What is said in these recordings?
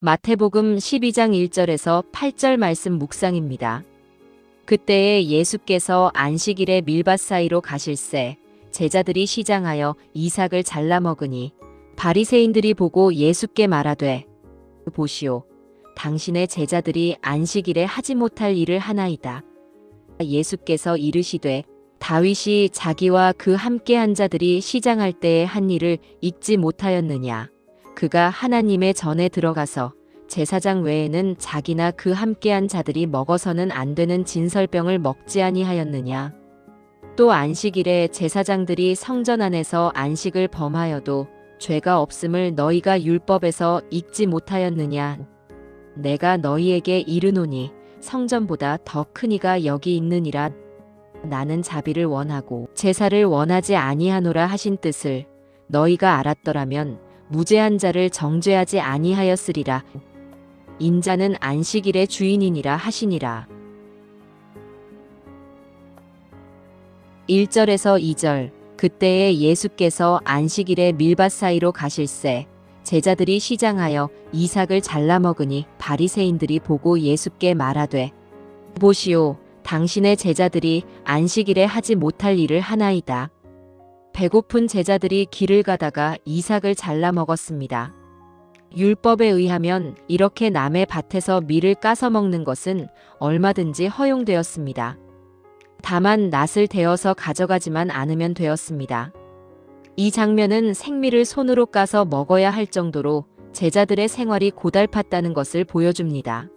마태복음 12장 1절에서 8절 말씀 묵상입니다. 그때에 예수께서 안식일에 밀밭 사이로 가실새 제자들이 시장하여 이삭을 잘라 먹으니 바리새인들이 보고 예수께 말하되 보시오, 당신의 제자들이 안식일에 하지 못할 일을 하나이다. 예수께서 이르시되 다윗이 자기와 그 함께한 자들이 시장할 때에 한 일을 잊지 못하였느냐. 그가 하나님의 전에 들어가서 제사장 외에는 자기나 그 함께한 자들이 먹어서는 안 되는 진설병을 먹지 아니하였느냐. 또 안식일에 제사장들이 성전 안에서 안식을 범하여도 죄가 없음을 너희가 율법에서 읽지 못하였느냐. 내가 너희에게 이르노니 성전보다 더 큰 이가 여기 있느니라. 나는 자비를 원하고 제사를 원하지 아니하노라 하신 뜻을 너희가 알았더라면 무죄한 자를 정죄하지 아니하였으리라. 인자는 안식일의 주인이니라 하시니라. 1절에서 2절. 그때에 예수께서 안식일에 밀밭 사이로 가실새 제자들이 시장하여 이삭을 잘라 먹으니 바리새인들이 보고 예수께 말하되 보시오, 당신의 제자들이 안식일에 하지 못할 일을 하나이다. 배고픈 제자들이 길을 가다가 이삭을 잘라 먹었습니다. 율법에 의하면 이렇게 남의 밭에서 밀을 까서 먹는 것은 얼마든지 허용되었습니다. 다만 낫을 데워서 가져가지만 않으면 되었습니다. 이 장면은 생밀을 손으로 까서 먹어야 할 정도로 제자들의 생활이 고달팠다는 것을 보여줍니다.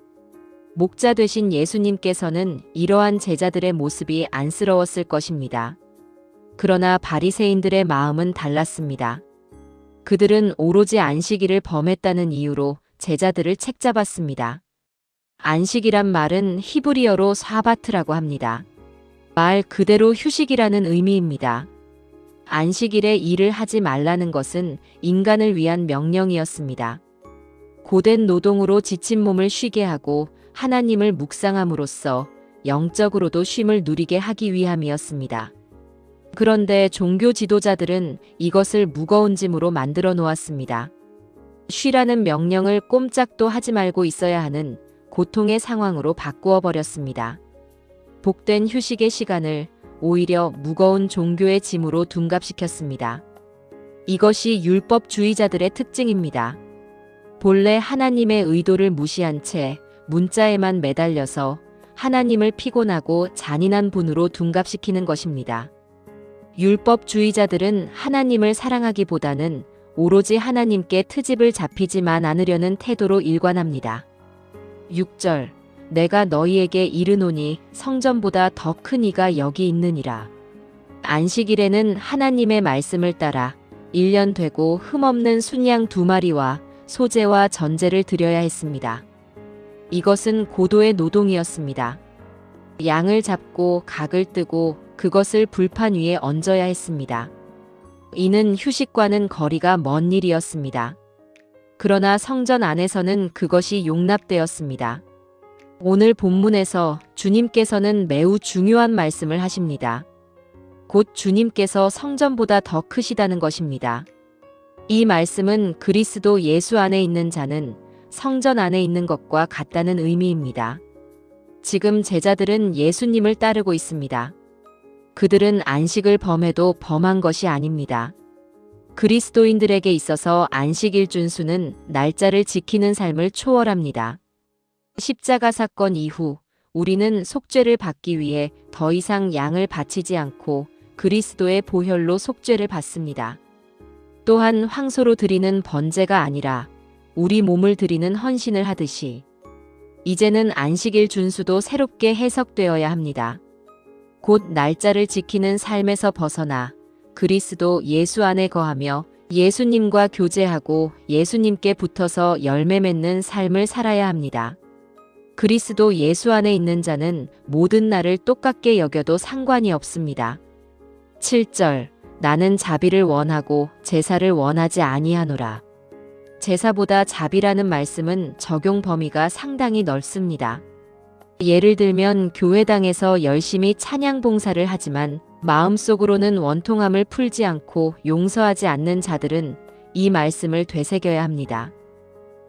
목자 되신 예수님께서는 이러한 제자들의 모습이 안쓰러웠을 것입니다. 그러나 바리새인들의 마음은 달랐습니다. 그들은 오로지 안식일을 범했다는 이유로 제자들을 책잡았습니다. 안식이란 말은 히브리어로 사바트라고 합니다. 말 그대로 휴식이라는 의미입니다. 안식일에 일을 하지 말라는 것은 인간을 위한 명령이었습니다. 고된 노동으로 지친 몸을 쉬게 하고 하나님을 묵상함으로써 영적으로도 쉼을 누리게 하기 위함이었습니다. 그런데 종교 지도자들은 이것을 무거운 짐으로 만들어 놓았습니다. 쉬라는 명령을 꼼짝도 하지 말고 있어야 하는 고통의 상황으로 바꾸어 버렸습니다. 복된 휴식의 시간을 오히려 무거운 종교의 짐으로 둔갑시켰습니다. 이것이 율법주의자들의 특징입니다. 본래 하나님의 의도를 무시한 채 문자에만 매달려서 하나님을 피곤하고 잔인한 분으로 둔갑시키는 것입니다. 율법주의자들은 하나님을 사랑하기보다는 오로지 하나님께 트집을 잡히지만 않으려는 태도로 일관합니다. 6절. 내가 너희에게 이르노니 성전보다 더 큰 이가 여기 있느니라. 안식일에는 하나님의 말씀을 따라 1년 되고 흠없는 순양 2마리와 소제와 전제를 드려야 했습니다. 이것은 고도의 노동이었습니다. 양을 잡고 각을 뜨고 그것을 불판 위에 얹어야 했습니다. 이는 휴식과는 거리가 먼 일이었습니다. 그러나 성전 안에서는 그것이 용납되었습니다. 오늘 본문에서 주님께서는 매우 중요한 말씀을 하십니다. 곧 주님께서 성전보다 더 크시다는 것입니다. 이 말씀은 그리스도 예수 안에 있는 자는 성전 안에 있는 것과 같다는 의미입니다. 지금 제자들은 예수님을 따르고 있습니다. 그들은 안식을 범해도 범한 것이 아닙니다. 그리스도인들에게 있어서 안식일 준수는 날짜를 지키는 삶을 초월합니다. 십자가 사건 이후 우리는 속죄를 받기 위해 더 이상 양을 바치지 않고 그리스도의 보혈로 속죄를 받습니다. 또한 황소로 드리는 번제가 아니라 우리 몸을 드리는 헌신을 하듯이 이제는 안식일 준수도 새롭게 해석되어야 합니다. 곧 날짜를 지키는 삶에서 벗어나 그리스도 예수 안에 거하며 예수님과 교제하고 예수님께 붙어서 열매 맺는 삶을 살아야 합니다. 그리스도 예수 안에 있는 자는 모든 날을 똑같게 여겨도 상관이 없습니다. 7절. 나는 자비를 원하고 제사를 원하지 아니하노라. 제사보다 자비라는 말씀은 적용 범위가 상당히 넓습니다. 예를 들면 교회당에서 열심히 찬양 봉사를 하지만 마음속으로는 원통함을 풀지 않고 용서하지 않는 자들은 이 말씀을 되새겨야 합니다.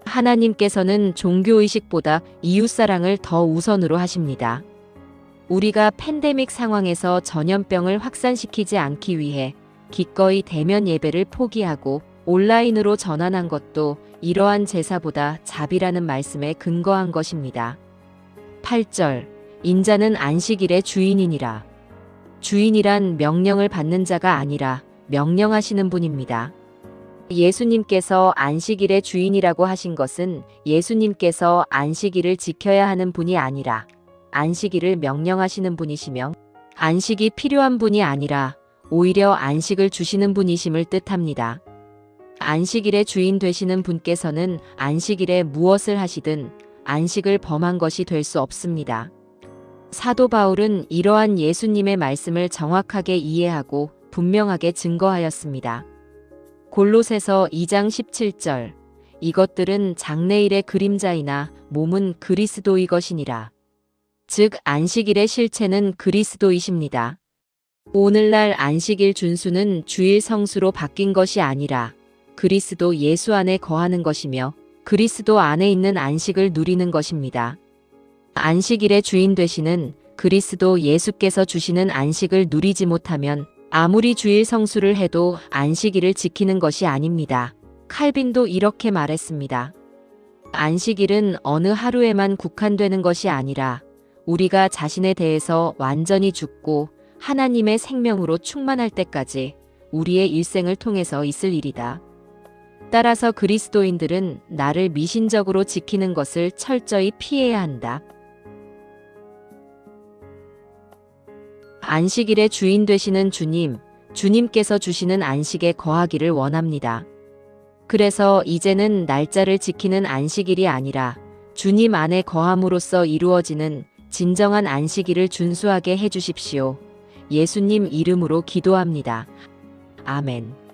하나님께서는 종교의식보다 이웃사랑을 더 우선으로 하십니다. 우리가 팬데믹 상황에서 전염병을 확산시키지 않기 위해 기꺼이 대면 예배를 포기하고 온라인으로 전환한 것도 이러한 제사보다 자비라는 말씀에 근거한 것입니다. 8절. 인자는 안식일의 주인이니라. 주인이란 명령을 받는 자가 아니라 명령하시는 분입니다. 예수님께서 안식일의 주인이라고 하신 것은 예수님께서 안식일을 지켜야 하는 분이 아니라 안식일을 명령하시는 분이시며 안식이 필요한 분이 아니라 오히려 안식을 주시는 분이심을 뜻합니다. 안식일의 주인 되시는 분께서는 안식일에 무엇을 하시든 안식을 범한 것이 될 수 없습니다. 사도 바울은 이러한 예수님의 말씀을 정확하게 이해하고 분명하게 증거하였습니다. 골로새서 2장 17절. 이것들은 장래일의 그림자이나 몸은 그리스도의 것이니라. 즉 안식일의 실체는 그리스도이십니다. 오늘날 안식일 준수는 주일 성수로 바뀐 것이 아니라 그리스도 예수 안에 거하는 것이며 그리스도 안에 있는 안식을 누리는 것입니다. 안식일의 주인 되시는 그리스도 예수께서 주시는 안식을 누리지 못하면 아무리 주일 성수를 해도 안식일을 지키는 것이 아닙니다. 칼빈도 이렇게 말했습니다. 안식일은 어느 하루에만 국한되는 것이 아니라 우리가 자신에 대해서 완전히 죽고 하나님의 생명으로 충만할 때까지 우리의 일생을 통해서 있을 일이다. 따라서 그리스도인들은 나를 미신적으로 지키는 것을 철저히 피해야 한다. 안식일의 주인 되시는 주님께서 주시는 안식에 거하기를 원합니다. 그래서 이제는 날짜를 지키는 안식일이 아니라 주님 안에 거함으로써 이루어지는 진정한 안식일을 준수하게 해주십시오. 예수님 이름으로 기도합니다. 아멘.